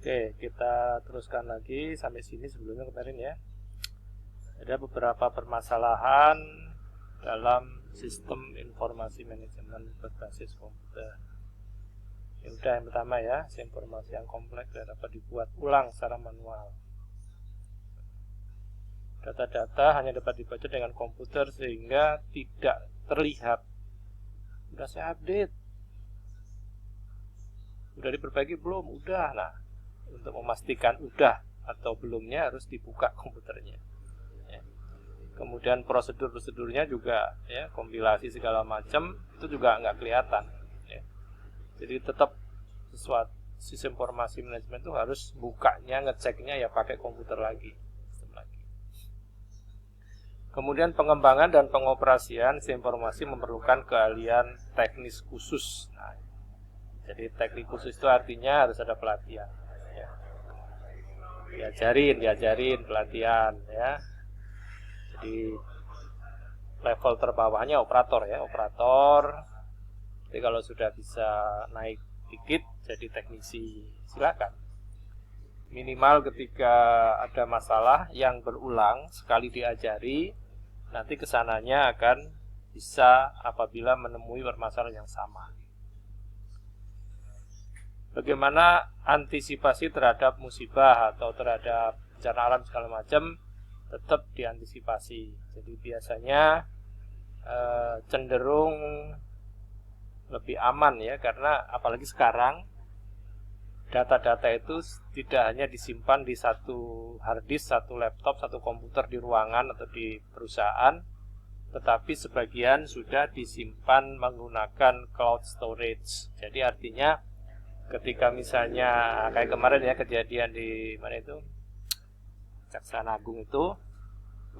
Oke, kita teruskan lagi sampai sini sebelumnya kemarin ya. Ada beberapa permasalahan dalam sistem informasi manajemen berbasis komputer. Yang pertama ya, informasi yang kompleks dan dapat dibuat ulang secara manual. Data-data hanya dapat dibaca dengan komputer sehingga tidak terlihat. Udah saya update. Udah diperbaiki belum? Udah. Nah, untuk memastikan udah atau belumnya harus dibuka komputernya. Ya. Kemudian prosedur-prosedurnya juga ya, kompilasi segala macam itu juga nggak kelihatan. Ya. Jadi tetap sesuatu sistem informasi manajemen itu harus bukanya, ngeceknya ya pakai komputer lagi. Kemudian pengembangan dan pengoperasian sistem informasi memerlukan keahlian teknis khusus. Nah, jadi teknik khusus itu artinya harus ada pelatihan. Ya. Diajarin pelatihan ya. Jadi level terbawahnya operator ya, operator. Jadi kalau sudah bisa naik dikit jadi teknisi, silakan. Minimal ketika ada masalah yang berulang sekali diajari, nanti kesananya akan bisa apabila menemui permasalahan yang sama. Bagaimana antisipasi terhadap musibah atau terhadap bencana alam segala macam tetap diantisipasi. Jadi biasanya cenderung lebih aman ya, karena apalagi sekarang data-data itu tidak hanya disimpan di satu harddisk, satu laptop, satu komputer di ruangan atau di perusahaan, tetapi sebagian sudah disimpan menggunakan cloud storage. Jadi artinya ketika misalnya kayak kemarin ya kejadian di mana itu Kejaksaan Agung itu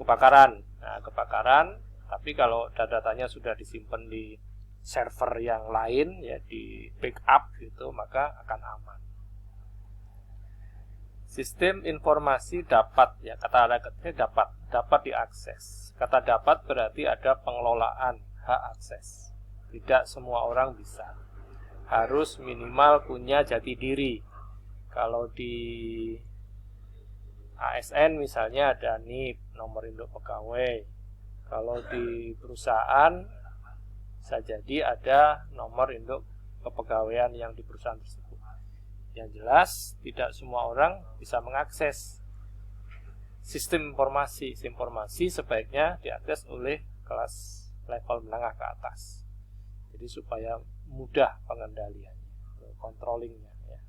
kebakaran. Nah, kebakaran, tapi kalau data-datanya sudah disimpan di server yang lain ya, di backup gitu, maka akan aman. Sistem informasi dapat ya, kata dapat diakses. Kata dapat berarti ada pengelolaan hak akses. Tidak semua orang bisa. Harus minimal punya jati diri. Kalau di ASN misalnya ada NIP, nomor induk pegawai. Kalau di perusahaan bisa jadi ada nomor induk kepegawaian yang di perusahaan tersebut. Yang jelas tidak semua orang bisa mengakses sistem informasi. Sistem informasi sebaiknya diakses oleh kelas level menengah ke atas. Jadi supaya mudah pengendaliannya, controllingnya ya.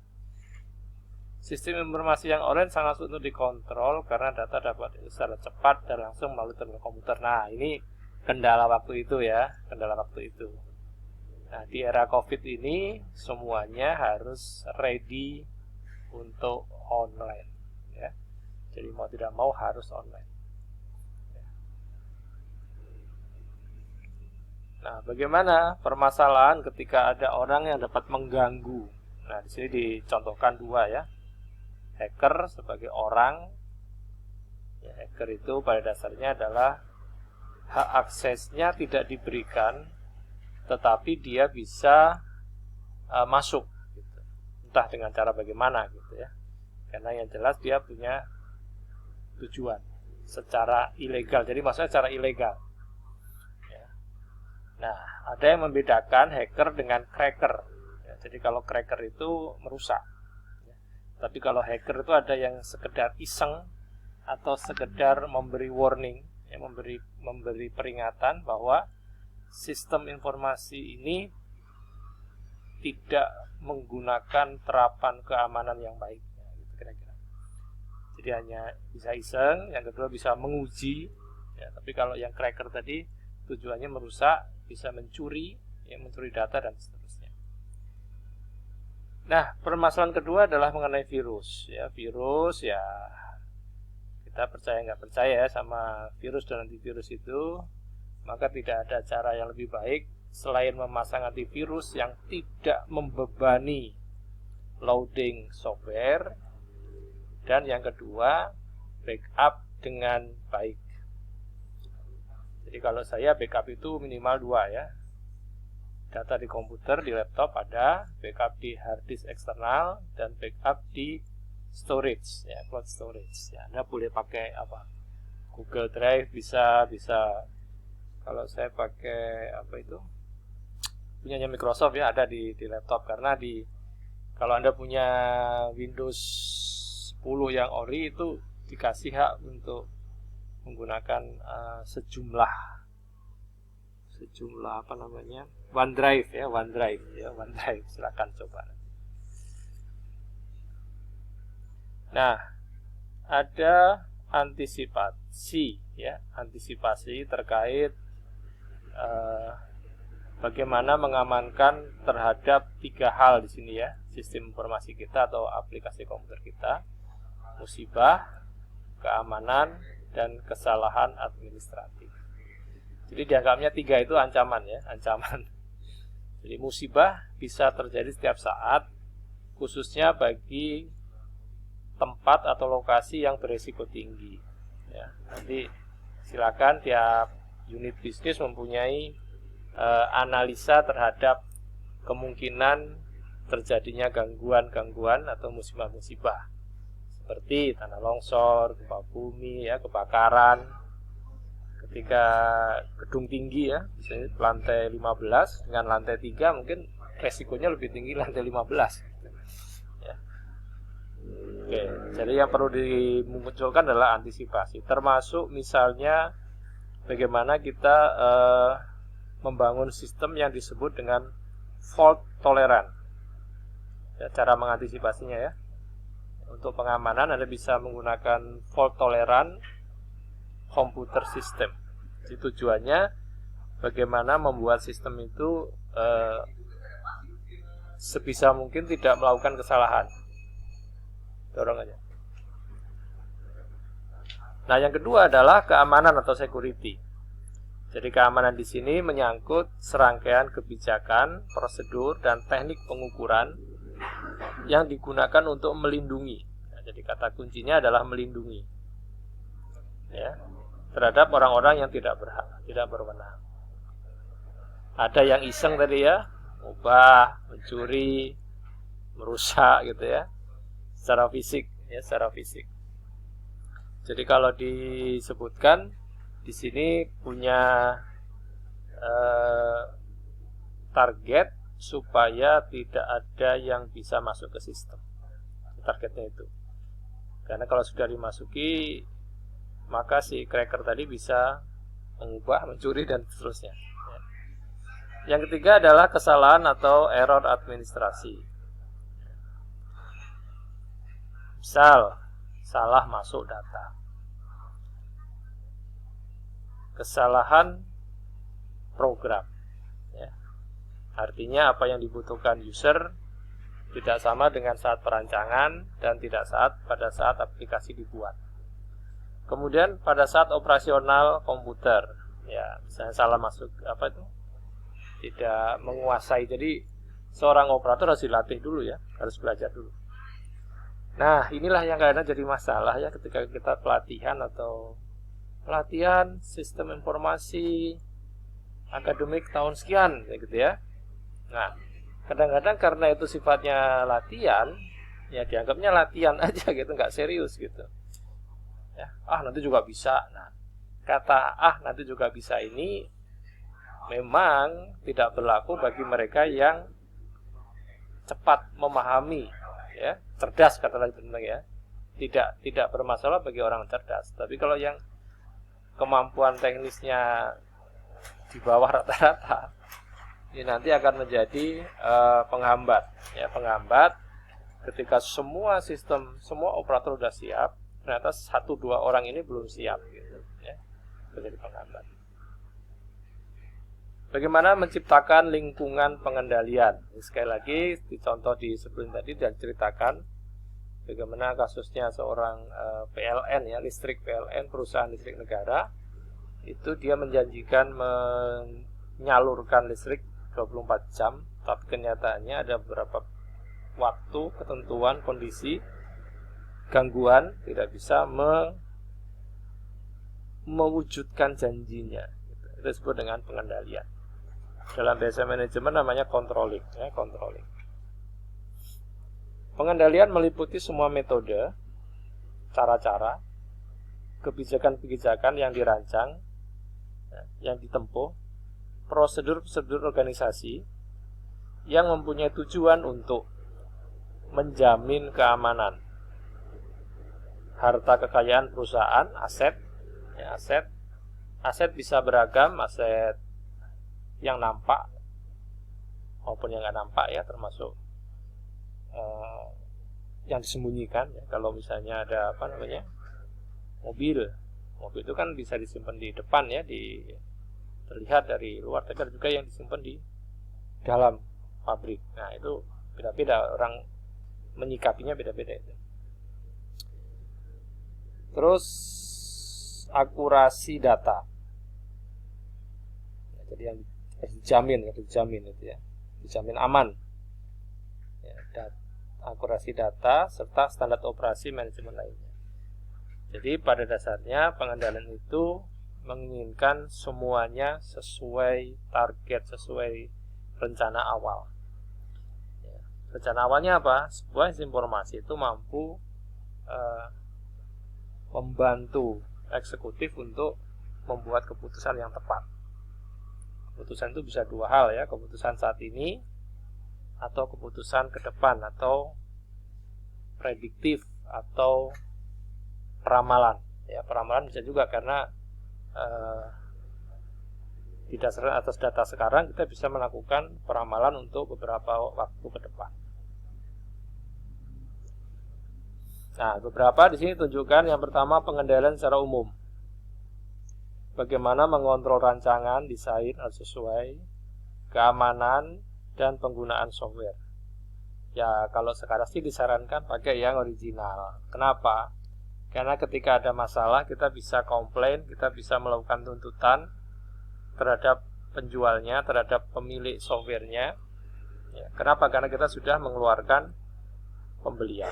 Sistem informasi yang online sangat sulit untuk dikontrol karena data dapat secara cepat dan langsung melalui terminal komputer. Nah, ini kendala waktu itu ya, kendala waktu itu. Nah, di era COVID ini semuanya harus ready untuk online ya. Jadi mau tidak mau harus online. Nah, bagaimana permasalahan ketika ada orang yang dapat mengganggu? Nah, di sini dicontohkan dua ya. Hacker sebagai orang. Ya, hacker itu pada dasarnya adalah hak aksesnya tidak diberikan, tetapi dia bisa masuk gitu. Entah dengan cara bagaimana gitu ya. Karena yang jelas dia punya tujuan secara ilegal. Jadi maksudnya secara ilegal ya. Nah, ada yang membedakan hacker dengan cracker ya. Jadi kalau cracker itu merusak ya. Tapi kalau hacker itu ada yang sekedar iseng atau sekedar memberi warning ya, memberi peringatan bahwa sistem informasi ini tidak menggunakan terapan keamanan yang baik ya, gitu kira-kira. Jadi hanya bisa iseng, yang kedua bisa menguji ya, tapi kalau yang cracker tadi tujuannya merusak, bisa mencuri ya, mencuri data dan seterusnya. Nah, permasalahan kedua adalah mengenai virus ya. Virus ya, kita percaya nggak percaya ya sama virus dan antivirus itu, maka tidak ada cara yang lebih baik selain memasang antivirus yang tidak membebani loading software, dan yang kedua backup dengan baik. Jadi kalau saya backup itu minimal 2 ya. Data di komputer, di laptop ada, backup di hard disk eksternal, dan backup di storage ya, cloud storage ya. Anda boleh pakai apa, Google Drive bisa. Kalau saya pakai apa itu, punyanya Microsoft ya, ada di laptop. Karena kalau Anda punya Windows 10 yang ori itu dikasih hak untuk menggunakan sejumlah apa namanya, OneDrive. Silakan coba. Nah, ada antisipasi terkait bagaimana mengamankan terhadap 3 hal di sini ya, sistem informasi kita atau aplikasi komputer kita: musibah, keamanan, dan kesalahan administratif. Jadi dianggapnya 3 itu ancaman ya, ancaman. Jadi musibah bisa terjadi setiap saat, khususnya bagi tempat atau lokasi yang berisiko tinggi. Ya, nanti silakan tiap unit bisnis mempunyai analisa terhadap kemungkinan terjadinya gangguan atau musibah-musibah seperti tanah longsor, gempa bumi, ya, kebakaran. Ketika gedung tinggi ya, misalnya lantai 15 dengan lantai 3 mungkin resikonya lebih tinggi lantai 15. Ya. Oke, jadi yang perlu dimunculkan adalah antisipasi, termasuk misalnya bagaimana kita membangun sistem yang disebut dengan fault tolerant. Ya, cara mengantisipasinya ya. Untuk pengamanan Anda bisa menggunakan fault tolerant komputer system. Jadi tujuannya bagaimana membuat sistem itu sebisa mungkin tidak melakukan kesalahan. Dorong aja. Nah, yang kedua adalah keamanan atau security. Jadi keamanan di sini menyangkut serangkaian kebijakan, prosedur, dan teknik pengukuran yang digunakan untuk melindungi. Nah, jadi kata kuncinya adalah melindungi. Ya, terhadap orang-orang yang tidak berhak, tidak berwenang. Ada yang iseng tadi ya, ubah, mencuri, merusak gitu ya, secara fisik ya, secara fisik. Jadi kalau disebutkan di sini punya target supaya tidak ada yang bisa masuk ke sistem. Targetnya itu. Karena kalau sudah dimasuki, maka si cracker tadi bisa mengubah, mencuri, dan seterusnya. Yang ketiga adalah kesalahan atau error administrasi. Misal, salah masuk data. Kesalahan program. Ya. Artinya apa yang dibutuhkan user tidak sama dengan saat perancangan dan tidak pada saat aplikasi dibuat. Kemudian pada saat operasional komputer, ya misalnya salah masuk apa itu, tidak menguasai. Jadi seorang operator harus dilatih dulu ya, harus belajar dulu. Nah, inilah yang kadang jadi masalah ya ketika kita pelatihan sistem informasi akademik tahun sekian, gitu ya. Nah, kadang-kadang karena itu sifatnya latihan, ya dianggapnya latihan aja gitu, nggak serius gitu. Ya, nanti juga bisa. Nah, kata nanti juga bisa ini memang tidak berlaku bagi mereka yang cepat memahami, ya, cerdas kata lagi benar ya. Tidak bermasalah bagi orang cerdas. Tapi kalau yang kemampuan teknisnya di bawah rata-rata, ini nanti akan menjadi penghambat, ya, penghambat ketika semua sistem, semua operator sudah siap, ternyata 1-2 orang ini belum siap gitu, ya. Menjadi penghambat. Bagaimana menciptakan lingkungan pengendalian? Sekali lagi dicontoh di sebelum tadi dan ceritakan bagaimana kasusnya seorang PLN ya, listrik PLN, perusahaan listrik negara. Itu dia menjanjikan menyalurkan listrik 24 jam, tapi kenyataannya ada beberapa waktu, ketentuan, kondisi, gangguan tidak bisa mewujudkan janjinya. Itu disebut dengan pengendalian. Dalam bahasa manajemen namanya controlling, ya, controlling. Pengendalian meliputi semua metode, cara-cara, kebijakan-kebijakan yang dirancang, yang ditempuh, prosedur-prosedur organisasi yang mempunyai tujuan untuk menjamin keamanan harta kekayaan perusahaan, aset, ya, aset bisa beragam, aset yang nampak maupun yang nggak nampak ya, termasuk yang disembunyikan ya. Kalau misalnya ada mobil itu kan bisa disimpan di depan ya, terlihat dari luar, tapi ada juga yang disimpan di dalam pabrik. Nah itu beda-beda, orang menyikapinya beda-beda itu. Terus akurasi data, jadi yang dijamin itu ya, dijamin aman ya, akurasi data serta standar operasi manajemen lainnya. Jadi pada dasarnya pengendalian itu menginginkan semuanya sesuai target, sesuai rencana awal ya. Rencana awalnya apa? Sebuah informasi itu mampu membantu eksekutif untuk membuat keputusan yang tepat. Keputusan itu bisa dua hal ya, keputusan saat ini atau keputusan ke depan, atau prediktif atau peramalan. Ya, peramalan bisa juga karena didasarkan atas data sekarang kita bisa melakukan peramalan untuk beberapa waktu ke depan. Nah, beberapa di sini tunjukkan. Yang pertama, pengendalian secara umum. Bagaimana mengontrol rancangan, desain harus sesuai, keamanan dan penggunaan software. Ya, kalau sekarang sih disarankan pakai yang original. Kenapa? Karena ketika ada masalah kita bisa komplain, kita bisa melakukan tuntutan terhadap penjualnya, terhadap pemilik softwarenya. Ya, kenapa? Karena kita sudah mengeluarkan pembelian,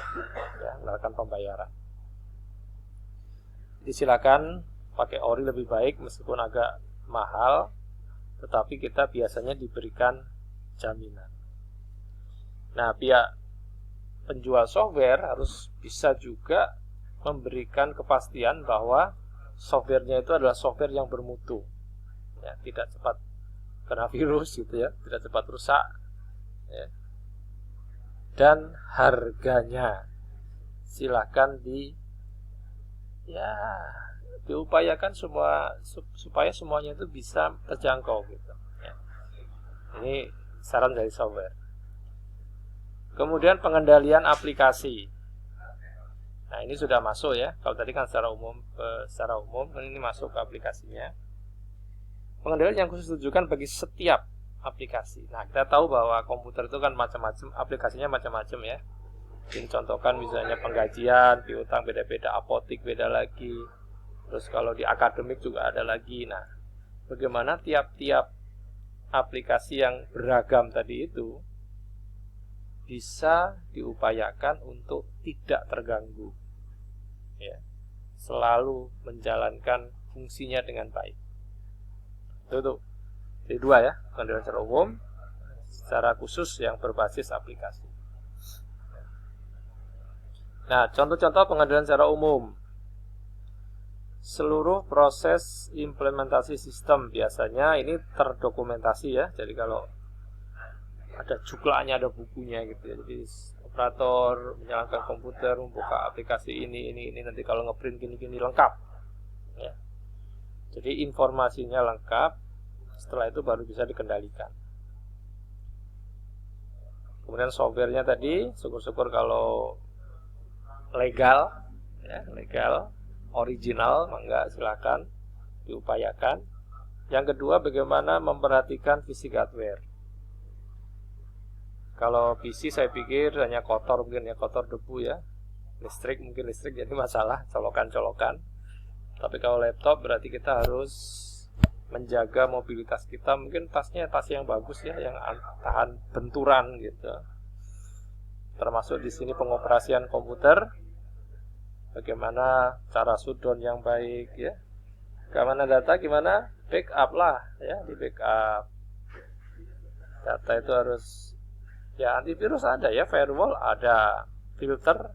ya, melakukan pembayaran. Jadi silakan pakai ori lebih baik, meskipun agak mahal, tetapi kita biasanya diberikan jaminan. Nah, pihak penjual software harus bisa juga memberikan kepastian bahwa softwarenya itu adalah software yang bermutu, ya, tidak cepat kena virus gitu ya, tidak cepat rusak, ya. Dan harganya silakan diupayakan supaya semuanya itu bisa terjangkau gitu ya. Ini saran dari software. Kemudian pengendalian aplikasi. Nah, ini sudah masuk ya. Kalau tadi kan secara umum, ini masuk ke aplikasinya. Pengendalian yang khusus ditujukan bagi setiap aplikasi. Nah, kita tahu bahwa komputer itu kan macam-macam, aplikasinya macam-macam ya. Ini contohkan misalnya penggajian, piutang beda-beda, apotik beda lagi. Terus kalau di akademik juga ada lagi. Nah, bagaimana tiap-tiap aplikasi yang beragam tadi itu bisa diupayakan untuk tidak terganggu, ya, selalu menjalankan fungsinya dengan baik. Itu jadi dua ya, pengendalian secara umum, secara khusus yang berbasis aplikasi. Nah, contoh-contoh pengendalian secara umum. Seluruh proses implementasi sistem biasanya ini terdokumentasi ya. Jadi kalau ada juklaknya, ada bukunya gitu ya. Jadi operator menjalankan komputer, membuka aplikasi ini nanti kalau ngeprint gini lengkap. Ya. Jadi informasinya lengkap. Setelah itu baru bisa dikendalikan. Kemudian softwarenya tadi, syukur-syukur kalau legal, ya, legal, original, mangga silakan diupayakan. Yang kedua, bagaimana memperhatikan fisik hardware. Kalau PC saya pikir hanya kotor, mungkin ya kotor debu ya, listrik jadi masalah, colokan-colokan. Tapi kalau laptop berarti kita harus menjaga mobilitas kita, mungkin tasnya tas yang bagus ya, yang tahan benturan gitu. Termasuk di sini pengoperasian komputer, bagaimana cara shutdown yang baik ya. Keamanan data gimana? Backup lah ya, di backup. Data itu harus ya, antivirus ada ya, firewall ada, filter.